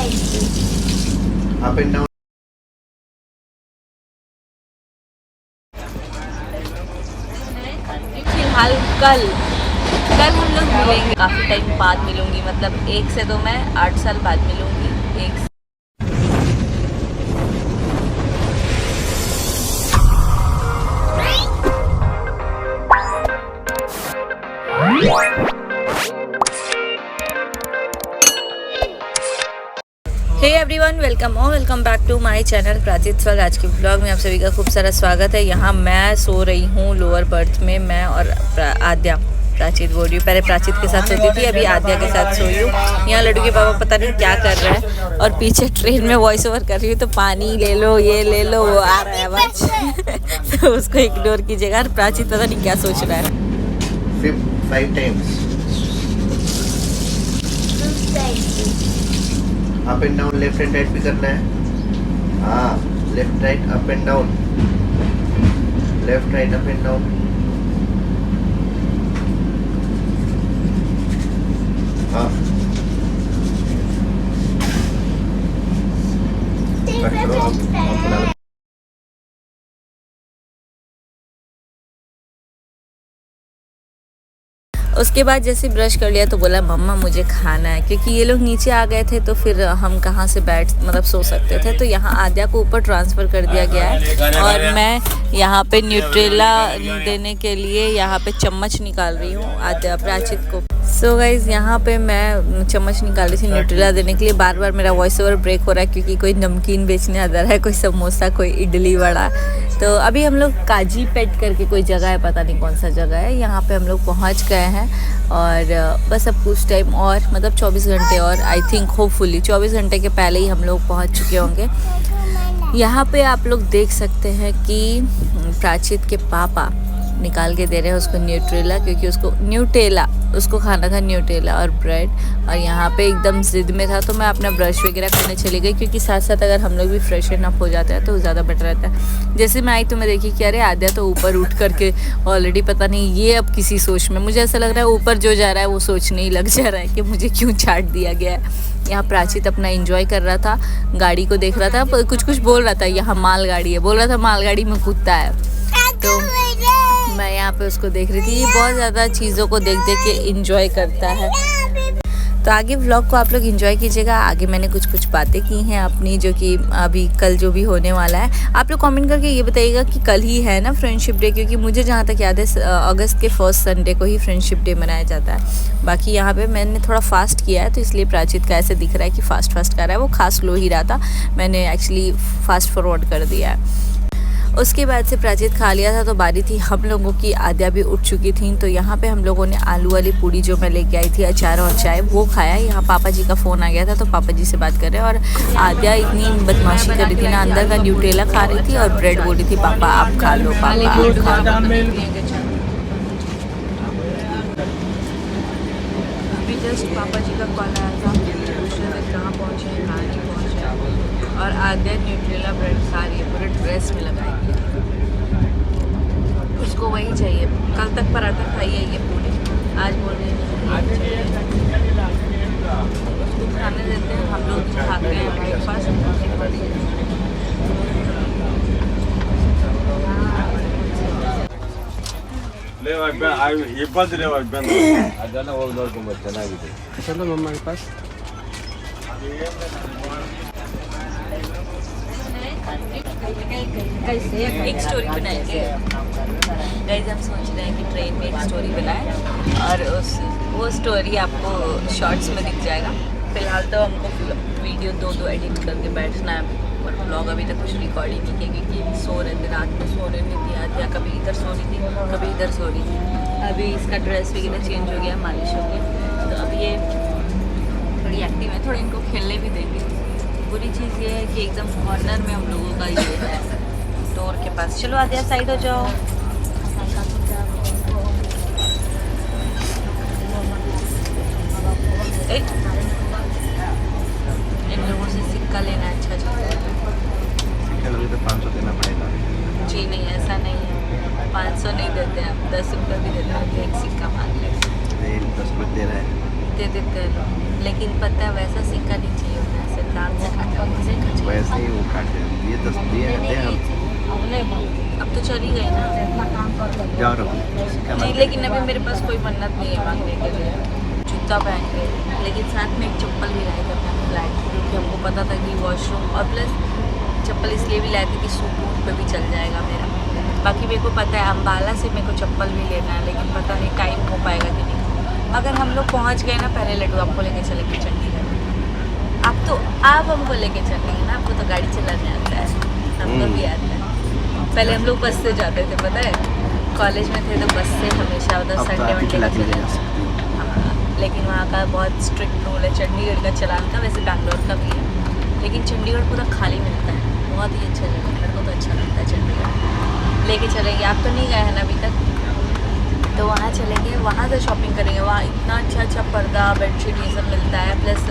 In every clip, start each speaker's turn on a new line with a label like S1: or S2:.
S1: Up and down.
S2: फिलहाल कल हम लोग मिलेंगे, काफ़ी टाइम बाद मिलूंगी, मतलब 1 से तो मैं 8 साल बाद मिलूंगी। एक hey everyone, welcome back to my channel प्राचित स्वर्ग। आज के ब्लॉग में आप सभी का खूब सारा स्वागत है। यहाँ मैं सो रही हूँ लोअर बर्थ में, मैं और आद्या। प्राचित बोल रही हूँ, पहले प्राचित के साथ सोती थी, अभी आद्या के साथ सोई हूँ। यहाँ लड्डू के पापा पता नहीं क्या कर रहे हैं, और पीछे ट्रेन में वॉइस ओवर कर रही हूँ तो पानी ले लो, ये ले लो, वो आ रहा है आवाज तो उसको इग्नोर कीजिएगा। और प्राचित पता नहीं क्या सोच रहा है।
S1: 5 times up and down, left and right भी करना है। हाँ, left right up and down, left right up and down. हाँ,
S2: उसके बाद जैसे ब्रश कर लिया तो बोला मम्मा मुझे खाना है, क्योंकि ये लोग नीचे आ गए थे तो फिर हम कहाँ से सो सकते थे। तो यहाँ आद्या को ऊपर ट्रांसफ़र कर दिया गया है, और मैं यहाँ पे न्यूट्रेला देने के लिए यहाँ पे चम्मच निकाल रही हूँ आद्या प्राचित को। सो गाइज़, यहाँ पे मैं चम्मच निकाल रही थी न्यूट्रेला देने के लिए। बार बार मेरा वॉइस ओवर ब्रेक हो रहा है क्योंकि कोई नमकीन बेचने आ रहा है, कोई समोसा, कोई इडली वड़ा। तो अभी हम लोग काजी पेट करके कोई जगह है, पता नहीं कौन सा जगह है, यहाँ पे हम लोग पहुँच गए हैं। और बस अब कुछ टाइम और, मतलब 24 घंटे और, आई थिंक होपफुली 24 घंटे के पहले ही हम लोग पहुँच चुके होंगे। यहाँ पे आप लोग देख सकते हैं कि प्राचित के पापा निकाल के दे रहे हैं उसको न्यूट्रेला, क्योंकि उसको खाना था न्यूट्रेला और ब्रेड। और यहाँ पे एकदम ज़िद में था तो मैं अपना ब्रश वगैरह करने चली गई, क्योंकि साथ साथ अगर हम लोग भी फ्रेशन अप हो जाते हैं तो ज़्यादा बेटर रहता है। जैसे मैं आई तो मैं देखी कि अरे आद्या तो ऊपर उठ करके ऑलरेडी, पता नहीं ये अब किसी सोच में, मुझे ऐसा लग रहा है ऊपर जो जा रहा है वो सोचने ही लग जा रहा है कि मुझे क्यों छाट दिया गया है। यहाँ प्राचित अपना एंजॉय कर रहा था, गाड़ी को देख रहा था, कुछ बोल रहा था, यहाँ मालगाड़ी है, बोल रहा था मालगाड़ी में कुत्ता है। तो मैं यहाँ पे उसको देख रही थी। ये बहुत ज़्यादा चीज़ों को देख के एंजॉय करता है। तो आगे व्लॉग को आप लोग एंजॉय कीजिएगा। आगे मैंने कुछ बातें की हैं अपनी, जो कि अभी कल जो भी होने वाला है। आप लोग कमेंट करके ये बताइएगा कि कल ही है ना फ्रेंडशिप डे, क्योंकि मुझे जहाँ तक याद है अगस्त के फर्स्ट संडे को ही फ्रेंडशिप डे मनाया जाता है। बाकी यहाँ पे मैंने थोड़ा फास्ट किया है तो इसलिए प्राचित का ऐसे दिख रहा है कि फास्ट कर रहा है। वो खास स्लो ही रहा था, मैंने एक्चुअली फास्ट फॉरवर्ड कर दिया है। उसके बाद से प्राचित खा लिया था तो बारी थी हम लोगों की। आद्या भी उठ चुकी थी, तो यहाँ पे हम लोगों ने आलू वाली पूड़ी जो मैं लेके आई थी, अचार और चाय, वो खाया। यहाँ पापा जी का फ़ोन आ गया था तो पापा जी से बात कर रहे हैं। और आद्या इतनी बदमाशी कर रही थी ना, अंदर का न्यूट्रेला खा रही थी और ब्रेड बोल रही थी पापा आप खा लो, पापा आप खा लो। अभी जस्ट पापा जी का कॉल आया था, दूसरे दिन कहाँ पहुँचे हैं, कहाँ नहीं पहुँचे। और आद्या न्यूट्रेला ब्रेड खा रही है, पूरे ड्रेस में लगाएगी, उसको वही चाहिए। कल तक पराठा खाई है ये पूरी, आज बोल रही है उसको खाने देते हैं। हम लोग खाते हैं ब्रेकफास्ट।
S1: चलो मम्मा के पास।
S2: एक स्टोरी बनाएंगे गाइस, हम सोच रहे हैं कि ट्रेन में एक स्टोरी बनाएं, और वो स्टोरी आपको शॉर्ट्स में दिख जाएगा। फिलहाल तो हमको वीडियो 2 एडिट करके बैठना है, और ब्लॉग अभी तक कुछ रिकॉर्ड ही नहीं किया, क्योंकि सो रहे थे, रात में सो रहे नहीं थी आद्या, कभी इधर सो रही थी कभी इधर सो रही थी। अभी इसका ड्रेस वगैरह चेंज हो गया, मालिश हो गई, तो अब ये थोड़ी एक्टिव है, थोड़ी इनको खेलने भी देंगे। बुरी चीज़ ये है कि एकदम कॉर्नर में हम लोगों का ये है, डोर के पास। चलो आद्या साइड हो जाओ। इन लोगों से सिक्का लेना अच्छा चलता है।
S1: तो 500 देना पड़ेगा।
S2: जी नहीं, ऐसा नहीं है, 500 नहीं देते हैं, 10 रुपये भी देते हैं, एक सिक्का मांग लेते।
S1: 10 रुपये दे रहा है,
S2: दे देते हैं, लेकिन पता है वैसा सिक्का नहीं चाहिए होता है, ऐसे
S1: तो दिए हैं, दे हम
S2: अब तो चली गई ना।
S1: जाओ रहो
S2: नहीं, लेकिन अभी मेरे पास कोई मन्नत नहीं है मांगने के लिए। जूता पहन के, लेकिन साथ में एक चप्पल भी लाए थे अपना फ्लैट, क्योंकि हमको पता था कि वॉशरूम, और प्लस चप्पल इसलिए भी लाए थे कि सूट वूट पे भी चल जाएगा मेरा। बाकी मेरे को पता है अम्बाला से मेरे को चप्पल भी लेना है, लेकिन पता नहीं टाइम हो पाएगा कि नहीं। अगर हम लोग पहुँच गए ना, पहले लड्डू आपको लेके चलेंगे चंडीगढ़। आप हमको लेके चलेंगे ना, आपको तो गाड़ी चलाने आता है, हमको भी आता है। पहले हम लोग बस से जाते थे, पता है, कॉलेज में थे तो बस से हमेशा उधर संडे वनडे का चला। हाँ, लेकिन वहाँ का बहुत स्ट्रिक्ट रूल है चंडीगढ़ का चलान का, वैसे बैंगलोर का भी है, लेकिन चंडीगढ़ पूरा खाली मिलता है, बहुत ही अच्छा जगह है, मेरे को तो अच्छा लगता है चंडीगढ़। लेके चलेंगे, आप तो नहीं गए हैं ना अभी तक, तो वहाँ चलेंगे, वहाँ से शॉपिंग करेंगे। वहाँ इतना अच्छा पर्दा, बेडशीट ये सब मिलता है, प्लस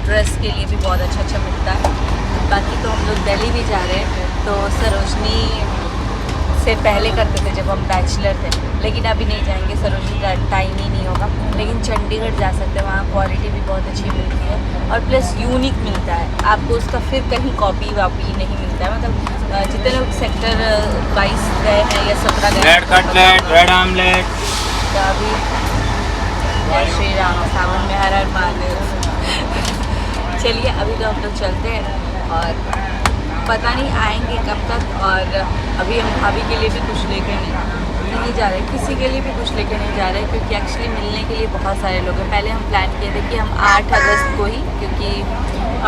S2: ड्रेस के लिए भी बहुत अच्छा मिलता है। बाकी तो हम लोग दिल्ली भी जा रहे हैं, तो सरोजनी से पहले करते थे जब हम बैचलर थे, लेकिन अभी नहीं जाएंगे, सरोजनी का टाइम ही नहीं होगा। लेकिन चंडीगढ़ जा सकते हैं, वहाँ क्वालिटी भी बहुत अच्छी मिलती है, और प्लस यूनिक मिलता है आपको, उसका फिर कहीं कॉपी वापी नहीं मिलता है। मतलब जितने लोग सेक्टर 22 गए हैं या 17 गए,
S3: रेड कटलेट, रेड आमलेट,
S2: तो अभी जय श्री राम, सावन में हर हर महादेव। चलिए अभी तो हम लोग चलते हैं, और पता नहीं आएंगे कब तक। और अभी हम भाभी के लिए भी कुछ लेके नहीं जा रहे, किसी के लिए भी कुछ लेके नहीं जा रहे, क्योंकि एक्चुअली मिलने के लिए बहुत सारे लोग हैं। पहले हम प्लान किए थे कि हम 8 अगस्त को ही, क्योंकि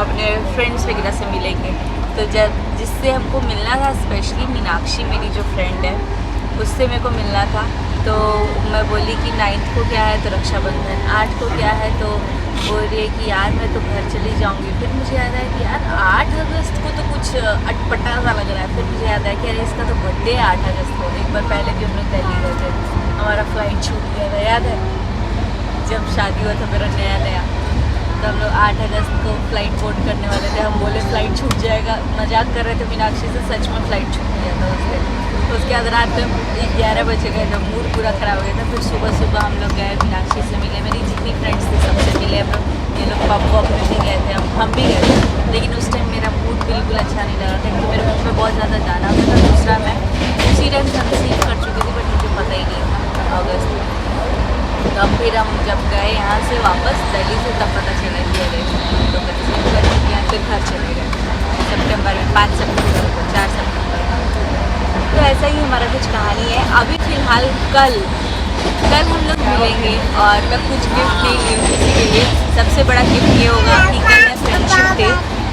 S2: अपने फ्रेंड्स वगैरह से मिलेंगे, तो जब जिससे हमको मिलना था, स्पेशली मीनाक्षी मेरी जो फ्रेंड है, उससे मेरे को मिलना था। तो मैं बोली कि 9 को क्या है, तो रक्षाबंधन, 8 को क्या है, तो बोल रही है कि यार मैं तो घर चली जाऊंगी। फिर मुझे याद आया कि यार 8 अगस्त को तो कुछ अटपटा सा लग रहा है। फिर मुझे याद आया कि अरे इसका तो बर्थडे 8 अगस्त को। एक बार पहले भी हम लोग दिल्ली गए थे, हमारा फ्लाइट छूट गया था, याद है, जब शादी हुआ था मेरा नया, तो हम लोग 8 अगस्त को फ़्लाइट बोर्ड करने वाले थे। हम बोले फ़्लाइट छूट जाएगा, मजाक कर रहे थे मीनाक्षी से, सच में फ़्लाइट छूट गया था उस दिन। उसके बाद रात में 11 बजे गए, तो मूड पूरा ख़राब हो गया था। फिर सुबह हम लोग गए, मीनाक्षी से मिले, मेरी जितनी फ्रेंड्स थे सबसे मिले हम लोग। ये लोग पप्पू अपने भी गए थे, हम भी गए थे, लेकिन उस टाइम मेरा मूड बिल्कुल अच्छा नहीं लगा था, क्योंकि मेरे मुँह में बहुत ज़्यादा जाना था। दूसरा मैं उसी टाइम कंसीव कर चुकी थी, बट मुझे पता ही नहीं था अगस्त। तब फिर हम जब गए यहाँ से वापस दिल्ली से, तब पता चला कि अरे तो कंसीव कर चुकी हैं। फिर घर चले गए सितंबर में, 5 सितंबर को, 4 सितंबर को। तो ऐसा ही हमारा कुछ कहानी है। अभी फ़िलहाल कल हम लोग मिलेंगे, और मैं कुछ गिफ्ट नहीं ली हूँ किसी के लिए। सबसे बड़ा गिफ्ट ये होगा कि कल है फ्रेंडशिप डे,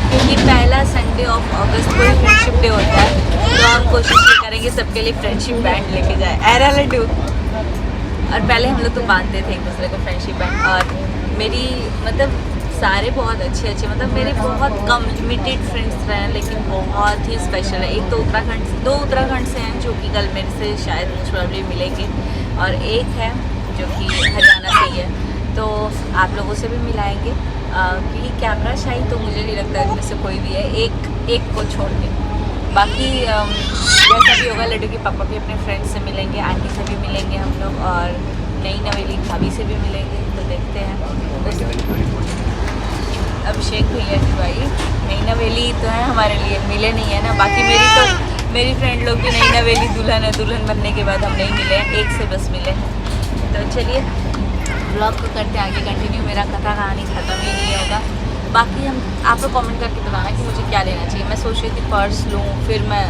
S2: क्योंकि पहला संडे ऑफ अगस्त को ही फ्रेंडशिप डे होता है। तो हम कोशिश ये करेंगे सबके लिए फ्रेंडशिप बैंड लेके जाए, एरा लड्डू। और पहले हम लोग तो बांधते थे एक दूसरे को फ्रेंडशिप बैंड। और मेरी मतलब सारे बहुत अच्छे, मतलब मेरे बहुत कम लिमिटेड फ्रेंड्स रहे हैं, लेकिन बहुत ही स्पेशल है। एक तो दो उत्तराखंड से हैं, जो कि कल मेरे से शायद मोस्ट प्रोबेबली मिलेंगे, और एक है जो कि हरियाणा से ही है। तो आप लोगों से भी मिलाएंगे, क्योंकि कैमरा शाही तो मुझे नहीं लगता इनमें से कोई भी है, एक को छोड़ के। बाकी जैसा भी होगा, लड्डू के पापा भी अपने फ्रेंड्स से मिलेंगे, आंटी से भी मिलेंगे हम लोग, और नई नवेली भाभी से भी मिलेंगे। तो देखते हैं। अभिषेक भैया की भाई नई नवेली तो है हमारे लिए, मिले नहीं है ना। बाकी मेरी फ्रेंड लोग भी नई नवेली दुल्हन है, दुल्हन बनने के बाद हम नहीं मिले हैं, एक से बस मिले हैं। तो चलिए ब्लॉग को करते आगे कंटिन्यू, मेरा कथा कहानी ख़त्म ही नहीं होगा। बाकी हम आप लोग कमेंट करके बताना कि मुझे क्या लेना चाहिए। मैं सोच रही थी पर्स लूँ, फिर मैं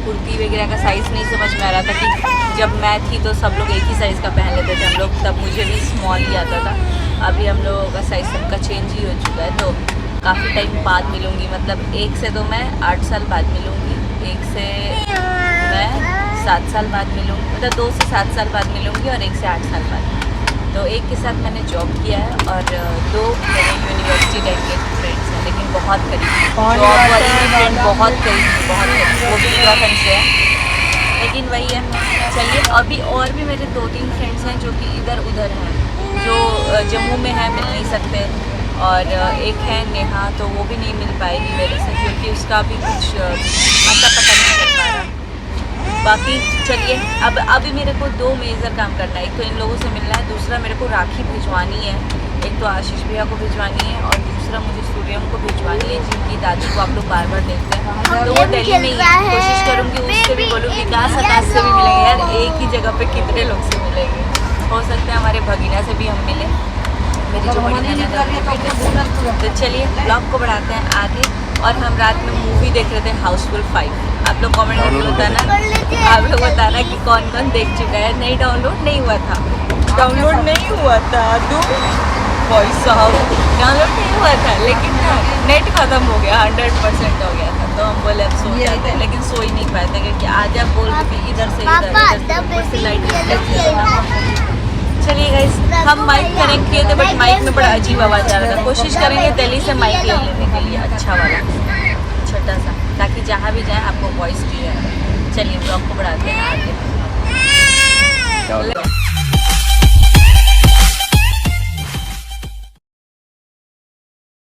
S2: कुर्ती वगैरह का साइज़ नहीं समझ में आ रहा था, कि जब मैं थी तो सब लोग एक ही साइज़ का पहन लेते थे हम लोग, तब मुझे भी स्मॉल ही आता था। अभी हम लोगों का साइज़ सबका चेंज ही हो चुका है, तो काफ़ी टाइम बाद मिलूँगी। मतलब एक से तो मैं 8 साल बाद मिलूँगी, एक से मैं 7 साल बाद मिलूँगी, मतलब 2 से 7 साल बाद मिलूँगी, और एक से 8 साल बाद। तो एक के साथ मैंने जॉब किया है, और 2 मेरे यूनिवर्सिटी टाइम के फ्रेंड्स हैं, लेकिन बहुत करीब जॉब वाली फ्रेंड, बहुत करीब, वो भी उत्तराखंड से है। लेकिन वही है, चलिए अभी और भी मेरे 2-3 फ्रेंड्स हैं जो कि इधर उधर हैं, जो जम्मू में है, मिल नहीं सकते, और एक है नेहा, तो वो भी नहीं मिल पाएगी मेरे से, क्योंकि उसका भी कुछ अच्छा पता नहीं चल पा रहा। बाकी चलिए अभी मेरे को 2 मेजर काम करना है। एक तो इन लोगों से मिलना है, दूसरा मेरे को राखी भिजवानी है। एक तो आशीष भैया को भिजवानी है, और दूसरा मुझे सूर्यम को भिजवानी है, जिनकी की दादी को आप लोग बार बार देखते हैं, तो वो दिल्ली में ही है। कोशिश करूँगी उससे भी बोलूँ विकास आकाश से भी मिलेंगे यार, एक ही जगह पे कितने लोग से मिलेंगे। हो सकता है हमारे भगीना से भी हम मिलें, मेरी जो बड़ी ननद है उनके बेटे से। तो चलिए ब्लॉग को बढ़ाते हैं आगे। और हम रात में मूवी देख रहे थे हाउसफुल 5। आप लोग कमेंट करके बताना, आप लोग बताना कि कौन कौन देख चुका है। नहीं डाउनलोड नहीं हुआ था, डाउनलोड नहीं हुआ था वॉइस साहब, डाउनलोड नहीं हुआ था, लेकिन ना नेट खत्म हो गया, 100% हो गया था। तो हम बोले अब सो जाते हैं, लेकिन सो ही नहीं पाए थे क्योंकि आज आप बोल रहे थे इधर से ऊपर से लाइट। चलिए गाइस, हम माइक कनेक्ट किए थे बट माइक में बड़ा अजीब आवाज़ आ रहा था। कोशिश करेंगे दिल्ली से माइक ले लेने के लिए, अच्छा वाला छोटा सा, ताकि जहाँ भी जाए आपको वॉइस क्लियर है। चलिए ब्लॉग को बढ़ाते हैं आगे।